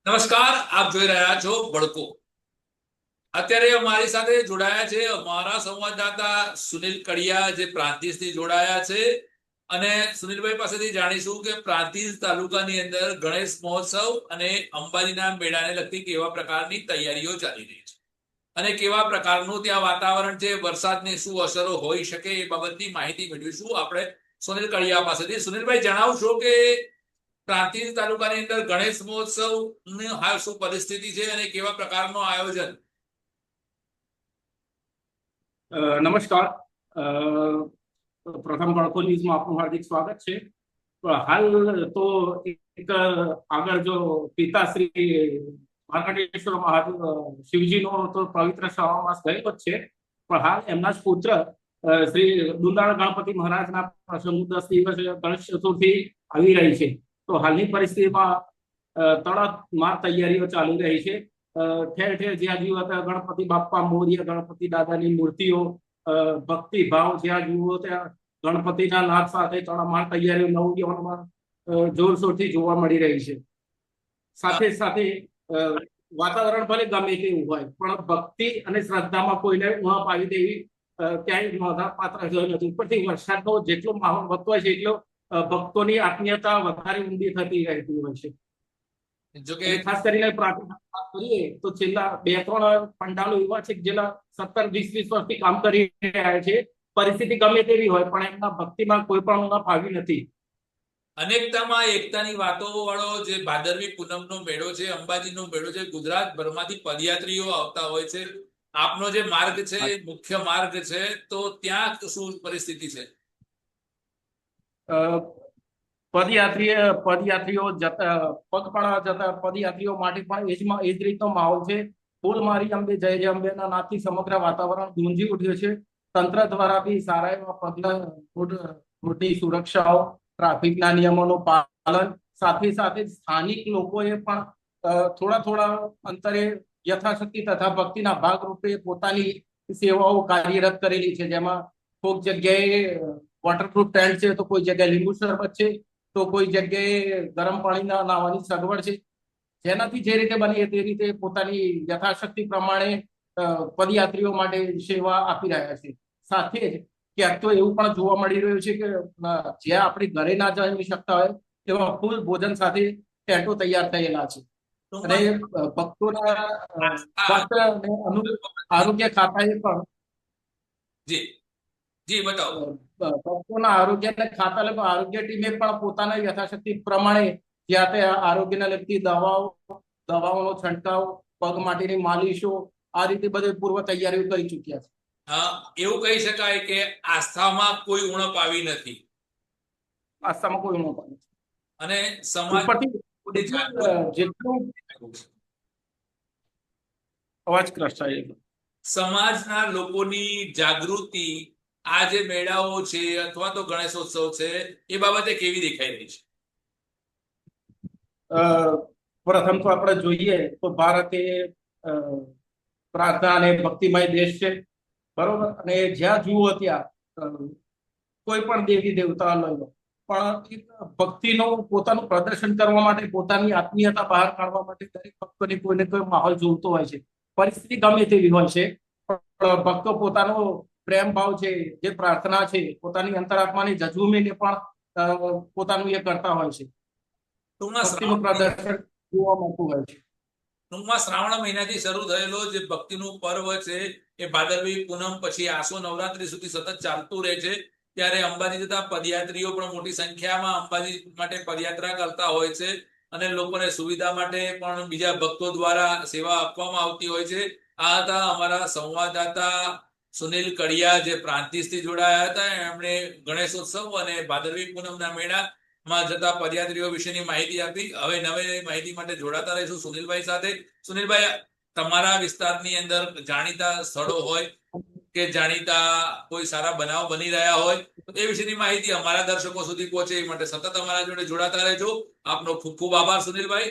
નમસ્કાર, આપ જોઈ રહ્યા છો બળકો. અત્યારે અમારી સાથે જોડાયા છે અમારા સંવાદદાતા સુનિલ કડિયા, જે પ્રાંતિજથી જોડાયા છે. અને સુનિલભાઈ પાસેથી જાણીશું કે પ્રાંતિજ તાલુકાની અંદર ગણેશ મહોત્સવ અને અંબાજીના મેળાને લગતી કેવા પ્રકારની તૈયારીઓ ચાલી રહી છે અને કેવા પ્રકારનું ત્યાં વાતાવરણ છે, વરસાદની શું અસરો હોઈ શકે એ બાબતની માહિતી મેળવીશું આપણે સુનિલ કડિયા પાસેથી. સુનિલભાઈ, જણાવશો કે પ્રાંતિજ તાલુકાની અંદર ગણેશ મહોત્સવ ની હાલ શું પરિસ્થિતિ છે અને કેવા પ્રકારનું આયોજન? નમસ્કાર. પ્રથમ બળકો ન્યૂઝમાં આપનું હાર્દિક સ્વાગત છે. હાલ તો એક આગળ જો પિતાશ્રી માર્કંડેશ્વર મહાદેવ શિવજીનો તો પવિત્ર શ્રાવણ માસ ગયેલો જ છે, પણ હાલ એમના જ પુત્ર શ્રી દુંદાળ ગણપતિ મહારાજના પ્રસંગ 10 દિવસ ગણેશ ચતુર્થી આવી રહી છે. તો હાલની પરિસ્થિતિમાં તડામાર તૈયારીઓ ચાલી રહી છે. ઠેર ઠેર જ્યાં જુઓ ત્યાં ગણપતિ બાપ્પા મોર્યા, ગણપતિ દાદાની મૂર્તિઓ, ભક્તિ ભાવ જ્યાં જુઓ ત્યાં ગણપતિના નાદ સાથે તડામાર તૈયારીઓ 9 દિવસમાં જોરશોરથી જોવા મળી રહી છે. સાથે સાથે વાતાવરણ ભલે ગમે તેવું હોય, પણ ભક્તિ અને શ્રદ્ધામાં કોઈને ઉણપ આવી તેવી ક્યાંય નોંધપાત્ર નથી. ઉપરથી વરસાદનો જેટલો માહોલ વધતો હોય છે એટલો ભક્તોની આત્મીયતા વધારે ઊંડી થતી રહેતી હોય છે. ખાસ કરીને કરીએ તો છેલ્લા 2-3 પંડાલો એવા છે જેના 17-20 વર્ષથી કામ કરી રહ્યા છે. પરિસ્થિતિ ગમે તેવી હોય પણ એમના ભક્તિમાં કોઈ પણ ઉણપ આવી નથી. અનેકતામાં એકતાની વાતો વાળો જે ભાદરવી પૂનમનો મેળો છે, અંબાજીનો મેળો છે, ગુજરાતભરમાંથી પદયાત્રીઓ આવતા હોય છે. આપનો જે માર્ગ છે, મુખ્ય માર્ગ છે, તો ત્યાં શું પરિસ્થિતિ છે? પદયાત્રીઓ જતા પગપાળા જતા પદયાત્રીઓ માટે પણ એ જ રીતનો માહોલ છે. બોલ મારી અંબે જય જય અંબેના નાદથી સમગ્ર વાતાવરણ ગુંજી ઉઠ્યું છે. તંત્ર દ્વારા બી સારા એવા પગલા, મોટી સુરક્ષાઓ, ટ્રાફિકના નિયમોનું પાલન, સાથે સાથે સ્થાનિક લોકોએ પણ થોડા અંતરે યથાશક્તિ તથા ભક્તિના ભાગરૂપે પોતાની સેવાઓ કાર્યરત કરેલી છે. જેમાં કોઈક જગ્યાએ વોટરપ્રૂફ ટેન્ટ છે, તો કોઈ જગ્યાએ લીંબુ શરબત છે, તો કોઈ જગ્યાએ ગરમ પાણીના નાવાની સગવડ છે. જેનાથી જે રીતે બની તે રીતે પોતાની યથાશક્તિ પ્રમાણે પદયાત્રીઓ માટે સેવા આપી રહ્યા છે. સાથે જ ક્યાંક તો એવું પણ જોવા મળી રહ્યું છે કે જ્યાં આપણે ઘરે ના જમી શકતા હોય તેવા ફૂલ ભોજન સાથે ટેન્ટો તૈયાર થયેલા છે. અને ભક્તોના સ્વાસ્થ્ય અને આરોગ્ય ખાતાએ પણ ભક્તોના આરોગ્ય ટીમે પણ પોતાના યથાશક્તિ પ્રમાણે જ્યાં ત્યાં આરોગ્યને લગતી દવાઓનો છંટકાવ, પગ માટેની માલિશો, આ રીતે બધી પૂર્વ તૈયારીઓ કરી ચુક્યા છે. એવું કહી શકાય કે આસ્થામાં કોઈ ઉણપ આવી નથી. આસ્થામાં કોઈ ઉણપ આવી નથી. અને સમાજ જેટલું અવાજ ક્રશ થાય, સમાજના લોકોની જાગૃતિ આ જે મેળાઓ છે અથવા તો ગણેશોત્સવ છે એ બાબતે કેવી દેખાઈ રહી છે? પ્રથમ તો આપણે જોઈએ તો ભારત એ પ્રાર્થના અને ભક્તિમય દેશ છે, બરોબર. અને જ્યાં જુઓ ત્યાં કોઈ પણ દેવી દેવતા લઈ લો, પણ એક ભક્તિનું પોતાનું પ્રદર્શન કરવા માટે, પોતાની આત્મીયતા બહાર કાઢવા માટે દરેક ભક્તોની કોઈને કોઈ માહોલ જોઈતો હોય છે. પરિસ્થિતિ ગમે તેવી હોય છે, પણ ભક્તો પોતાનો પ્રેમ ભાવ છે, જે પ્રાર્થના છે, પોતાની અંતરાત્માની ઝઝૂમીને પણ પોતાનું એ કરતા હોય છે. ભક્તિનું પ્રદર્શન જોવા મળતું હોય છે. ટૂંકમાં શ્રાવણ મહિનાથી શરૂ થયેલો જે ભક્તિનું પર્વ છે એ ભાદરવી પૂનમ પછી આસો નવરાત્રી સુધી સતત ચાલતું રહે છે. ત્યારે અંબાજી જતા પદયાત્રીઓ પણ મોટી સંખ્યામાં અંબાજી માટે પદયાત્રા કરતા હોય છે અને લોકોને સુવિધા માટે પણ બીજા ભક્તો દ્વારા સેવા આપવામાં આવતી હોય છે. આ હતા અમારા સંવાદદાતા સુનિલ કડિયા, જે પ્રાંતિજથી જોડાયા હતા. એમણે ગણેશોત્સવ અને ભાદરવી પૂનમના મેળામાં જતા પદયાત્રીઓ વિશેની માહિતી આપી. હવે નવી માહિતી માટે જોડાતા રહીશું સુનિલભાઈ સાથે. સુનિલભાઈ, તમારા વિસ્તારની અંદર જાણીતા સ્થળો હોય કે જાણીતા કોઈ સારા બનાવ બની રહ્યા હોય તો એ વિશેની માહિતી અમારા દર્શકો સુધી પહોંચે એ માટે સતત અમારા જોડે જોડાતા રહેજો. આપનો ખૂબ ખૂબ આભાર સુનિલભાઈ.